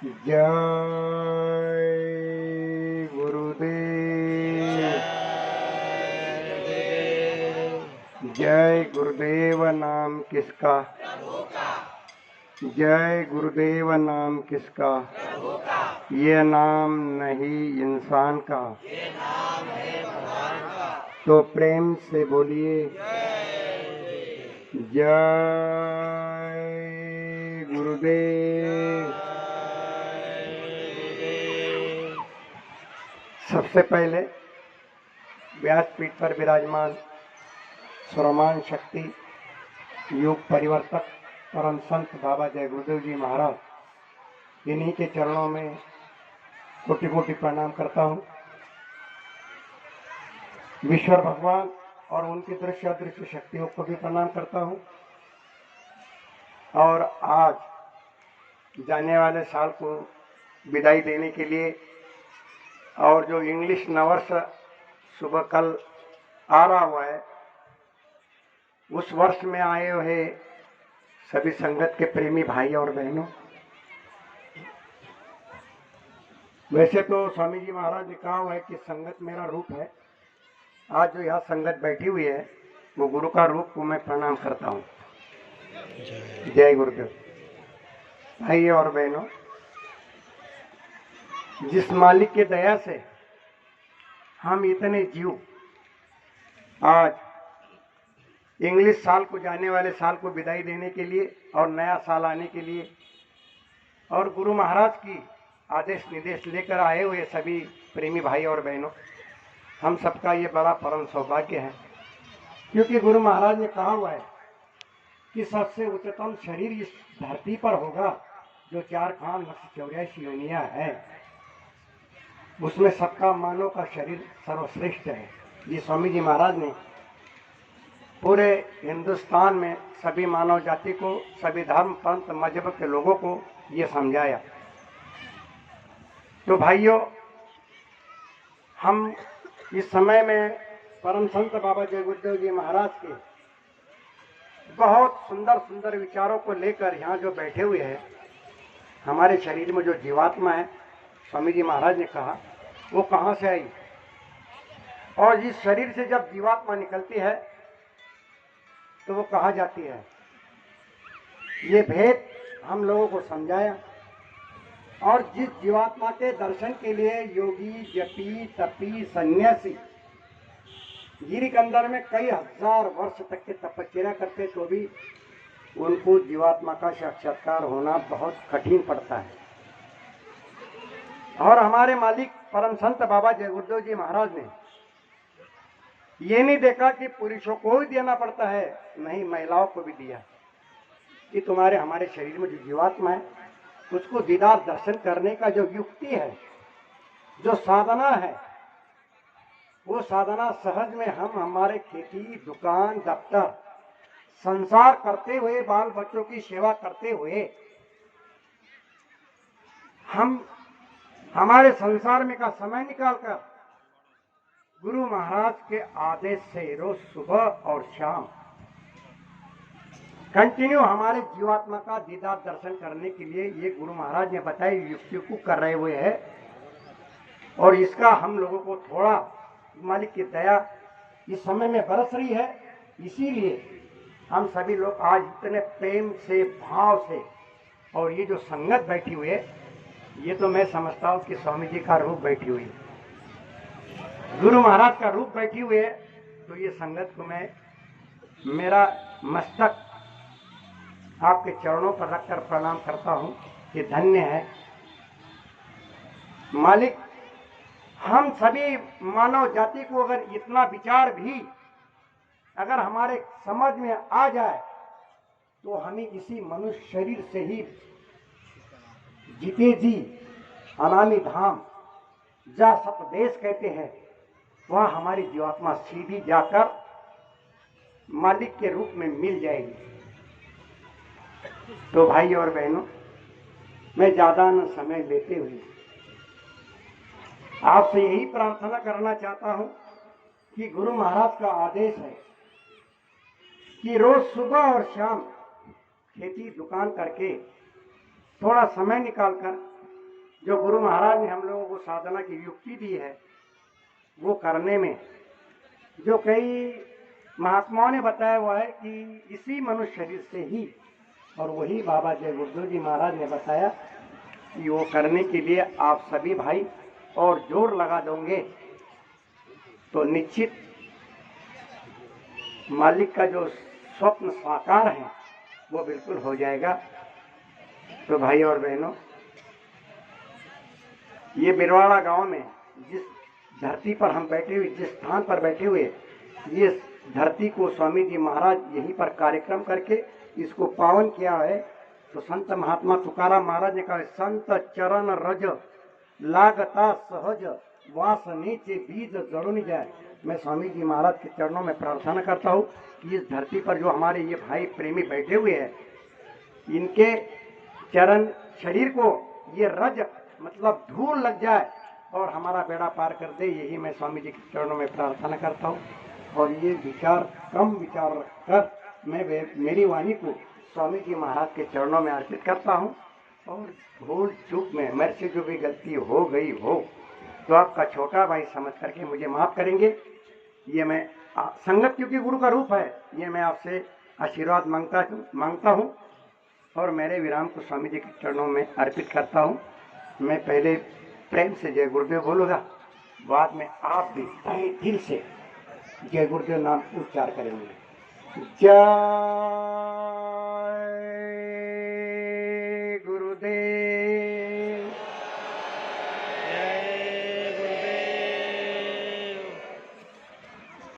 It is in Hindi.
जय गुरुदेव। जय गुरुदेव नाम किसका? जय गुरुदेव नाम किसका? ये नाम नहीं इंसान का। तो प्रेम से बोलिए जय गुरुदेव। सबसे पहले व्यासपीठ पर विराजमान सर्वमान शक्ति युग परिवर्तक परम संत बाबा जय गुरुदेव जी महाराज, इन्हीं के चरणों में कोटि कोटि प्रणाम करता हूँ। ईश्वर भगवान और उनकी दृश्य अदृश्य शक्तियों को भी प्रणाम करता हूँ। और आज जाने वाले साल को विदाई देने के लिए और जो इंग्लिश नववर्ष सुबह कल आ रहा हुआ है, उस वर्ष में आए हुए सभी संगत के प्रेमी भाई और बहनों, वैसे तो स्वामी जी महाराज ने कहा हुआ है कि संगत मेरा रूप है। आज जो यहाँ संगत बैठी हुई है वो गुरु का रूप को मैं प्रणाम करता हूँ। जय गुरुदेव। भाई और बहनों, जिस मालिक की दया से हम इतने जीव आज इंग्लिश साल को जाने वाले साल को विदाई देने के लिए और नया साल आने के लिए और गुरु महाराज की आदेश निर्देश लेकर आए हुए सभी प्रेमी भाई और बहनों, हम सबका ये बड़ा परम सौभाग्य है, क्योंकि गुरु महाराज ने कहा हुआ है कि सबसे उच्चतम शरीर इस धरती पर होगा जो 4 खान 84 योनियां है, उसमें सबका मानव का शरीर सर्वश्रेष्ठ है। ये स्वामी जी महाराज ने पूरे हिंदुस्तान में सभी मानव जाति को, सभी धर्म पंथ मजहब के लोगों को ये समझाया। तो भाइयों, हम इस समय में परम संत बाबा जय गुरुदेव जी महाराज के बहुत सुंदर सुंदर विचारों को लेकर यहाँ जो बैठे हुए हैं, हमारे शरीर में जो जीवात्मा है, स्वामी जी महाराज ने कहा वो कहाँ से आई, और इस शरीर से जब जीवात्मा निकलती है तो वो कहाँ जाती है, ये भेद हम लोगों को समझाया। और जिस जीवात्मा के दर्शन के लिए योगी जपी तपी सन्यासी गिरी के अंदर में कई हजार वर्ष तक के तपस्या करते तो भी उनको जीवात्मा का साक्षात्कार होना बहुत कठिन पड़ता है। और हमारे मालिक परम संत बाबा जय गुरुदेव जी महाराज ने ये नहीं देखा कि पुरुषों को ही देना पड़ता है, नहीं, महिलाओं को भी दिया कि तुम्हारे हमारे शरीर में जो जीवात्मा है उसको दीदार दर्शन करने का जो युक्ति है, जो साधना है, वो साधना सहज में हम हमारे खेती दुकान दफ्तर संसार करते हुए, बाल बच्चों की सेवा करते हुए, हम हमारे संसार में का समय निकालकर गुरु महाराज के आदेश से रोज सुबह और शाम कंटिन्यू हमारे जीवात्मा का दीदार दर्शन करने के लिए ये गुरु महाराज ने बताई युक्तियों को कर रहे हुए हैं। और इसका हम लोगों को थोड़ा मालिक की दया इस समय में बरस रही है, इसीलिए हम सभी लोग आज इतने प्रेम से, भाव से, और ये जो संगत बैठी हुई है, ये तो मैं समझता हूँ कि स्वामी जी का रूप बैठी हुई है, गुरु महाराज का रूप बैठी हुई है। तो ये संगत को मैं मेरा मस्तक आपके चरणों पर रखकर प्रणाम करता हूँ कि धन्य है मालिक। हम सभी मानव जाति को अगर इतना विचार भी अगर हमारे समझ में आ जाए तो हमें इसी मनुष्य शरीर से ही जीते जी अनामी धाम जा सतदेश कहते हैं, वह हमारी जीवात्मा सीधी जाकर मालिक के रूप में मिल जाएगी। तो भाई और बहनों, मैं ज्यादा न समय लेते हुए आपसे यही प्रार्थना करना चाहता हूं कि गुरु महाराज का आदेश है कि रोज सुबह और शाम खेती दुकान करके थोड़ा समय निकालकर जो गुरु महाराज ने हम लोगों को साधना की युक्ति दी है, वो करने में जो कई महात्माओं ने बताया हुआ है कि इसी मनुष्य शरीर से ही, और वही बाबा जय गुरुदेव जी महाराज ने बताया कि वो करने के लिए आप सभी भाई और जोर लगा दोगे तो निश्चित मालिक का जो स्वप्न साकार है वो बिल्कुल हो जाएगा। तो भाई और बहनों, ये बिरवाड़ा गांव में जिस धरती पर हम बैठे हुए, जिस स्थान पर बैठे हुए, ये धरती को स्वामी जी महाराज यहीं पर कार्यक्रम करके इसको पावन किया है। तो संत महात्मा तुकाराम महाराज ने कहा, संत चरण रज लागता सहज वास नीचे बीज जड़ों जाए। मैं स्वामी जी महाराज के चरणों में प्रार्थना करता हूँ कि इस धरती पर जो हमारे ये भाई प्रेमी बैठे हुए हैं, इनके चरण शरीर को ये रज मतलब धूल लग जाए और हमारा बेड़ा पार कर दे। यही मैं स्वामी जी के चरणों में प्रार्थना करता हूँ। और ये विचार कम विचार रखकर मैं मेरी वाणी को स्वामी जी महाराज के चरणों में अर्पित करता हूँ। और भूल चूक में मेरे से जो भी गलती हो गई हो तो आपका छोटा भाई समझ करके मुझे माफ करेंगे। ये मैं संगत क्योंकि गुरु का रूप है, ये मैं आपसे आशीर्वाद मांगता हूँ और मेरे विराम को स्वामी जी के चरणों में अर्पित करता हूँ। मैं पहले प्रेम से जय गुरुदेव बोलूँगा, बाद में आप भी तहे दिल से जय गुरुदेव नाम उच्चार करेंगे। जय